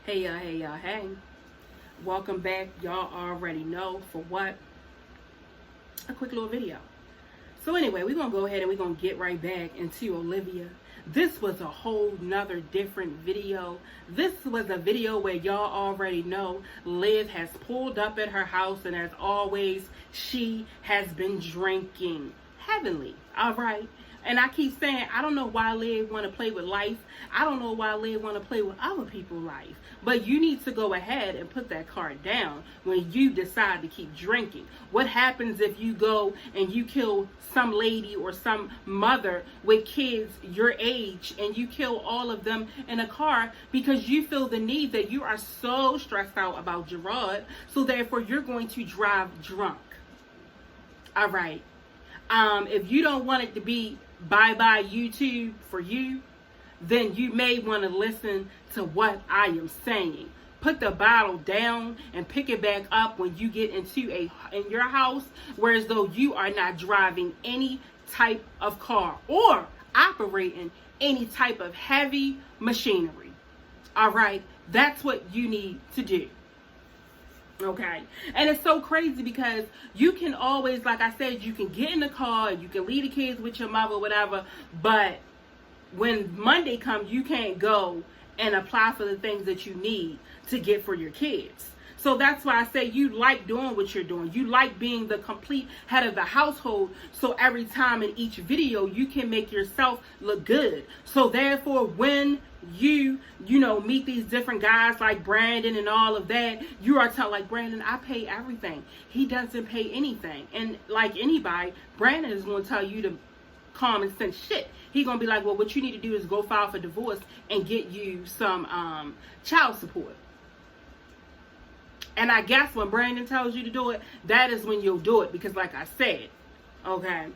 Hey. Welcome back. Y'all already know for what? A quick little video. So anyway, we're going to go ahead and we're going to get right back into Olivia. This was a whole nother different video. This was a video where y'all already know Liv has pulled up at her house, and as always, she has been drinking heavily. All right. And I keep saying, I don't know why Liv want to play with life. I don't know why Liv want to play with other people's life. But you need to go ahead and put that card down when you decide to keep drinking. What happens if you go and you kill some lady or some mother with kids your age, and you kill all of them in a car because you feel the need that you are so stressed out about Gerard, so therefore you're going to drive drunk. All right. If you don't want it to be bye-bye YouTube for you, then you may want to listen to what I am saying. Put the bottle down and pick it back up when you get in your house, whereas though you are not driving any type of car or operating any type of heavy machinery. All right, that's what you need to do. Okay. And it's so crazy because you can always, like I said, you can get in the car, you can leave the kids with your mother, whatever, but when Monday comes, you can't go and apply for the things that you need to get for your kids. So that's why I say you like doing what you're doing. You like being the complete head of the household. So every time in each video, you can make yourself look good. So therefore, when you meet these different guys like Brandon and all of that, you are telling, like, Brandon, I pay everything. He doesn't pay anything. And like anybody, Brandon is going to tell you to common sense shit. He's going to be like, well, what you need to do is go file for divorce and get you some child support. And I guess when Brandon tells you to do it, that is when you'll do it. Because like I said, okay.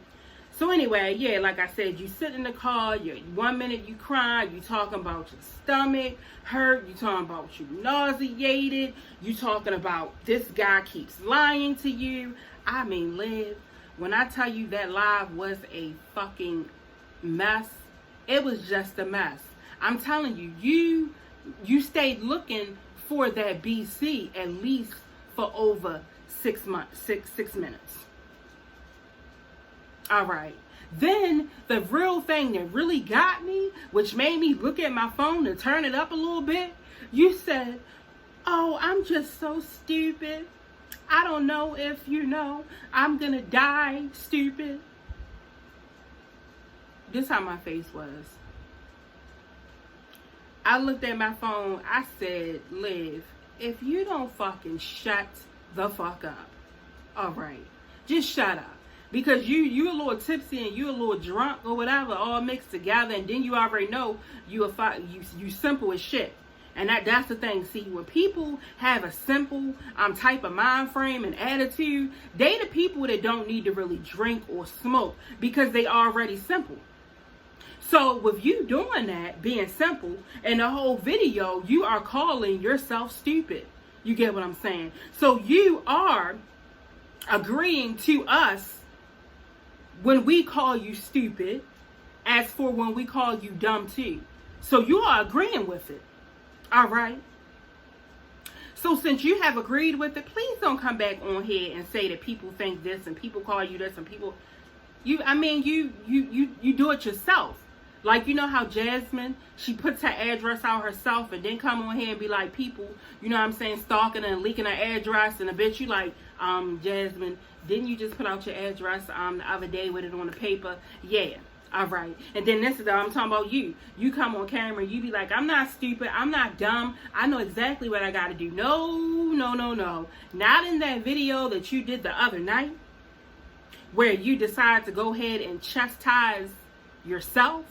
So anyway, yeah, like I said, you sit in the car, 1 minute you cry, you talking about your stomach hurt, you talking about you nauseated, you talking about this guy keeps lying to you. I mean, Liv, when I tell you that live was a fucking mess, it was just a mess. I'm telling you, you stayed looking for that BC at least for over 6 months, six minutes. All right. Then the real thing that really got me, which made me look at my phone and turn it up a little bit, you said, oh, I'm just so stupid. I don't know if you know, I'm going to die stupid. This how my face was. I looked at my phone. I said, Liv, if you don't fucking shut the fuck up, all right, just shut up. Because you a little tipsy and you a little drunk or whatever, all mixed together, and then you already know you simple as shit. And that's the thing. See, when people have a simple type of mind frame and attitude, they the people that don't need to really drink or smoke because they already simple. So with you doing that, being simple, and the whole video, you are calling yourself stupid. You get what I'm saying? So you are agreeing to us when we call you stupid, as for when we call you dumb too. So you are agreeing with it. All right. So since you have agreed with it, please don't come back on here and say that people think this and people call you this and people, you do it yourself. Like, you know how Jasmine, she puts her address out herself and then come on here and be like, people, you know what I'm saying, stalking and leaking her address, and a bitch, you like, Jasmine, didn't you just put out your address the other day with it on the paper? Yeah. All right. And then this is, I'm talking about you. You come on camera and you be like, I'm not stupid. I'm not dumb. I know exactly what I got to do. No. Not in that video that you did the other night where you decide to go ahead and chastise yourself.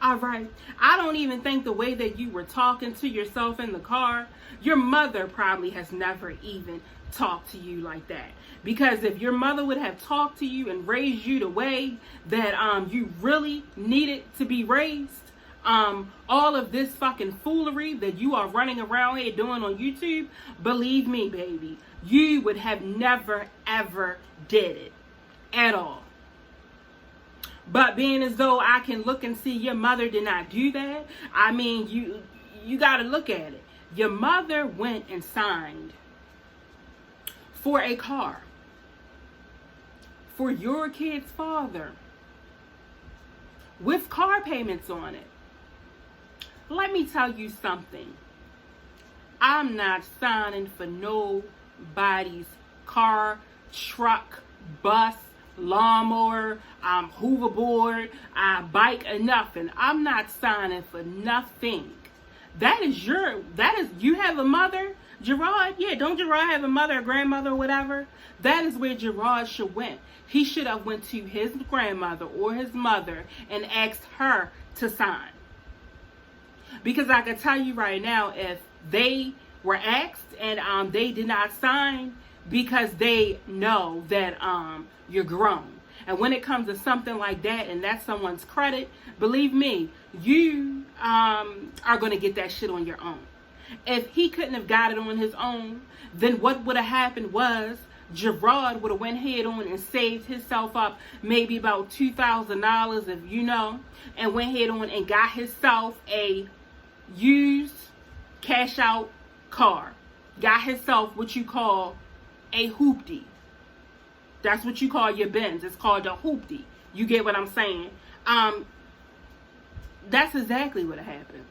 All right. I don't even think the way that you were talking to yourself in the car, your mother probably has never even talked to you like that. Because if your mother would have talked to you and raised you the way that you really needed to be raised, all of this fucking foolery that you are running around here doing on YouTube, believe me, baby, you would have never ever did it at all. But being as though I can look and see your mother did not do that, I mean, you got to look at it. Your mother went and signed for a car for your kid's father with car payments on it. Let me tell you something. I'm not signing for nobody's car, truck, bus, lawnmower, hoverboard, bike, or nothing. I'm not signing for nothing. You have a mother, Gerard? Yeah, don't Gerard have a mother, a grandmother, or whatever? That is where Gerard should went. He should have went to his grandmother or his mother and asked her to sign. Because I can tell you right now, if they were asked and they did not sign, because they know that you're grown. And when it comes to something like that, and that's someone's credit, believe me, you are going to get that shit on your own. If he couldn't have got it on his own, then what would have happened was Gerard would have went head on and saved himself up maybe about $2,000, if you know, and went head on and got himself a used cash out car. Got himself what you call a hoopty. That's what you call your Benz. It's called a hoopty. You get what I'm saying? That's exactly what happened.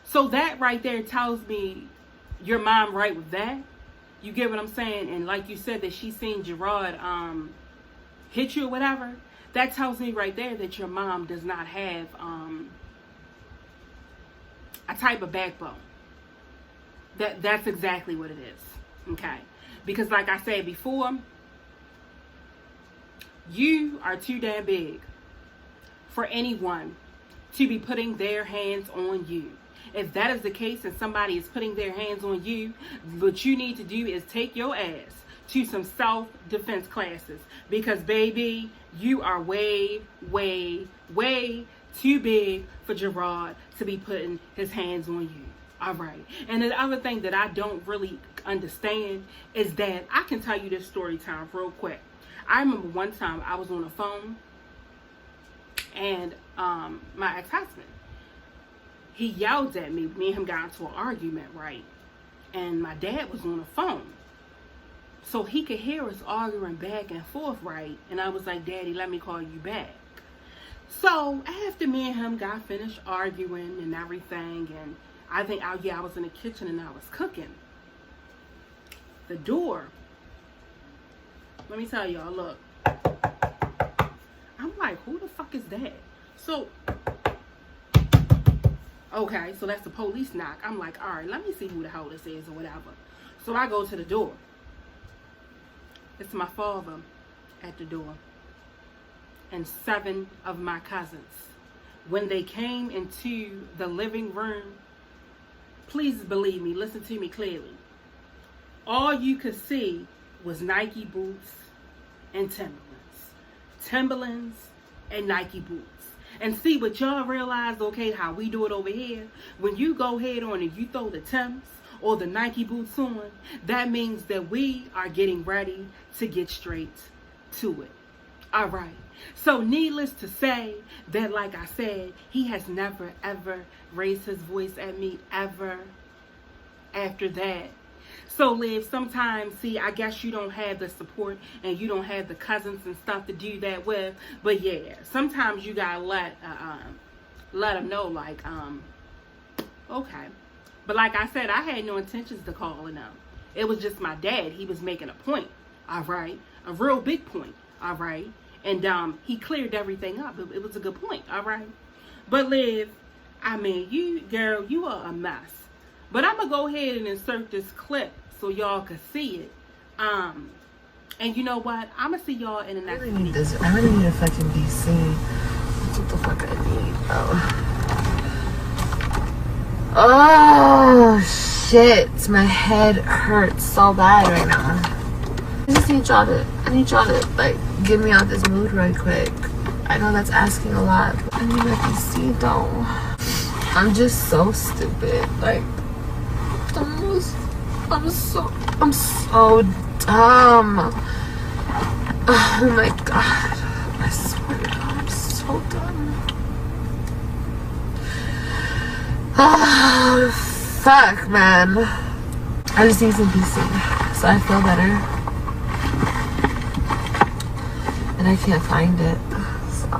So that right there tells me your mom right with that. You get what I'm saying? And like you said, that she seen Gerard hit you or whatever. That tells me right there that your mom does not have a type of backbone. That's exactly what it is. Okay? Because like I said before, you are too damn big for anyone to be putting their hands on you. If that is the case and somebody is putting their hands on you, what you need to do is take your ass to some self-defense classes. Because, baby, you are way, way, way too big for Gerard to be putting his hands on you. All right. And the other thing that I don't really understand is that I can tell you this story time real quick. I remember one time I was on the phone and my ex-husband, he yelled at me. Me and him got into an argument, right? And my dad was on the phone. So he could hear us arguing back and forth, right? And I was like, Daddy, let me call you back. So after me and him got finished arguing and everything, and I think, I was in the kitchen and I was cooking. The door, let me tell y'all, look. I'm like, who the fuck is that? So, okay, so that's the police knock. I'm like, all right, let me see who the hell this is or whatever. So I go to the door. It's my father at the door and 7 of my cousins. When they came into the living room, please believe me, listen to me clearly. All you could see was Nike boots and Timberlands. Timberlands and Nike boots. And see what y'all realize, okay, how we do it over here. When you go head on and you throw the Timbs or the Nike boots on, that means that we are getting ready to get straight to it. All right. So needless to say that, like I said, he has never, ever raised his voice at me ever after that. So, Liv, sometimes, see, I guess you don't have the support and you don't have the cousins and stuff to do that with. But, yeah, sometimes you got to let them know, like, okay. But like I said, I had no intentions to calling them. It was just my dad. He was making a point, all right? A real big point, all right? And he cleared everything up. It was a good point, all right? But, Liv, I mean, you, girl, you are a mess. But I'm going to go ahead and insert this clip so y'all can see it. And you know what? I'm going to see y'all in the next video. I really need this. I really need a fucking DC. That's what the fuck I need. Oh, shit. My head hurts so bad right now. I just need y'all to, like, get me out this mood right quick. I know that's asking a lot, but I need my DC though. I'm just so stupid. Like, I'm so dumb. Oh my god. I swear to god, I'm so dumb. Oh, fuck, man. I just need some BC, so I feel better. And I can't find it, so I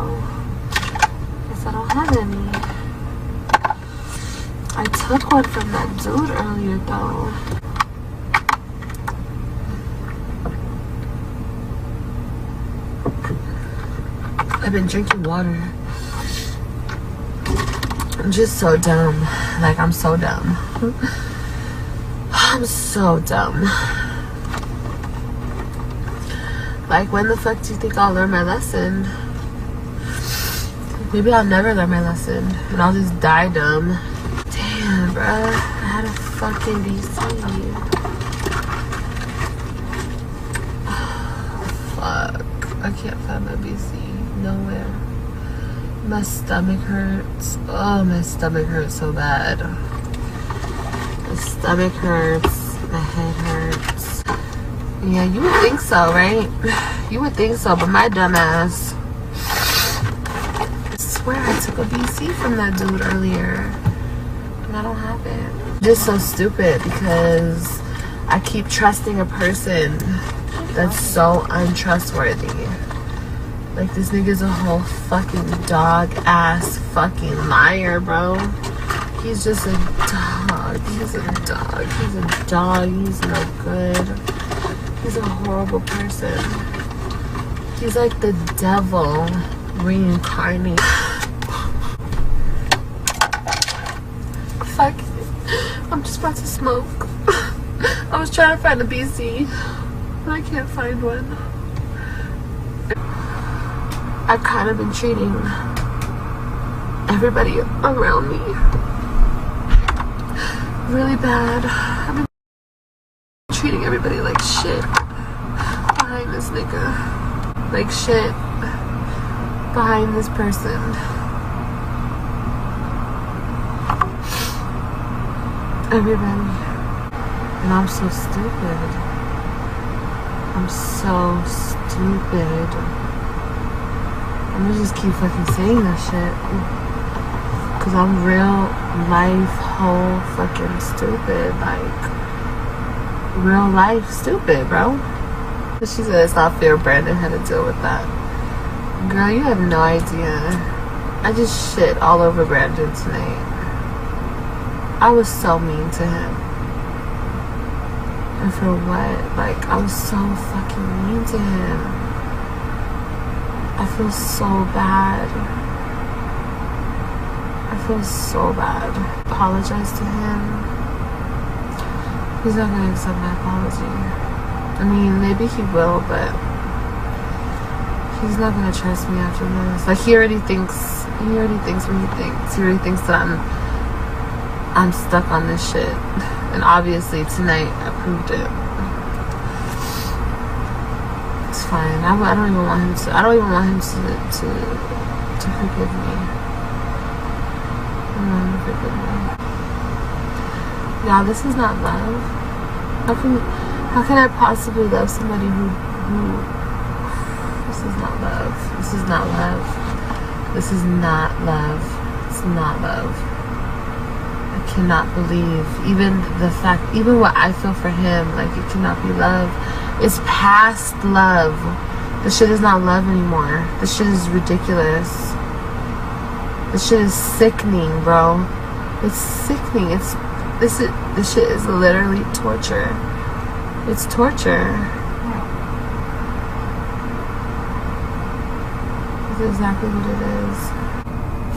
guess I don't have any. I took one from that dude earlier, though. I've been drinking water. I'm just so dumb. Like, I'm so dumb. I'm so dumb. Like, when the fuck do you think I'll learn my lesson? Maybe I'll never learn my lesson and I'll just die dumb. Damn, bruh. I had a fucking BC. Fuck. I can't find my BC. Nowhere. My stomach hurts. Oh, my stomach hurts so bad. My stomach hurts. My head hurts. Yeah, you would think so, right? You would think so, but my dumb ass. I swear I took a BC from that dude earlier. And I don't have it. Just so stupid because I keep trusting a person that's so untrustworthy. Like, this nigga's a whole fucking dog ass fucking liar, bro. He's just a dog. He's a dog. He's a dog. He's no good. He's a horrible person. He's like the devil reincarnated. Fuck. I'm just about to smoke. I was trying to find a BC, but I can't find one. I've kind of been treating everybody around me really bad. I've been treating everybody like shit behind this nigga. Like shit behind this person. Everybody. And I'm so stupid. I'm so stupid. I'm gonna just keep fucking saying that shit. Cause I'm real life whole fucking stupid. Like, real life stupid, bro. She said it's not fair Brandon had to deal with that. Girl, you have no idea. I just shit all over Brandon tonight. I was so mean to him. And for what? Like, I was so fucking mean to him. I feel so bad. I feel so bad. Apologize to him. He's not gonna accept my apology. I mean, maybe he will, but he's not gonna trust me after this. Like, he already thinks what he thinks. He already thinks that I'm stuck on this shit. And obviously tonight I proved it. It's fine. I don't even want him to. I don't even want him to forgive me. I don't want him to forgive me. Yeah, this is not love. How can I possibly love somebody who this is not love. This is not love. This is not love. It's not love. I cannot believe even what I feel for him, like, it cannot be love. It's past love. This shit is not love anymore. This shit is ridiculous. This shit is sickening, bro. It's sickening. This shit is literally torture. It's torture. That's exactly what it is.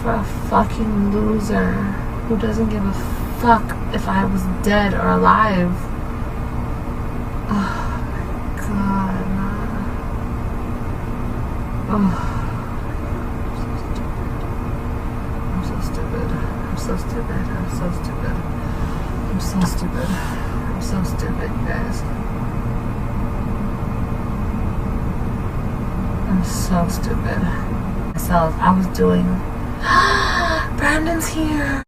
For a fucking loser who doesn't give a fuck if I was dead or alive. Oh my god, man. Oh. I'm so stupid. I'm so stupid. I'm so stupid. I'm so stupid. I'm so stupid, you guys. I'm so stupid. Myself, I was doing Brandon's here.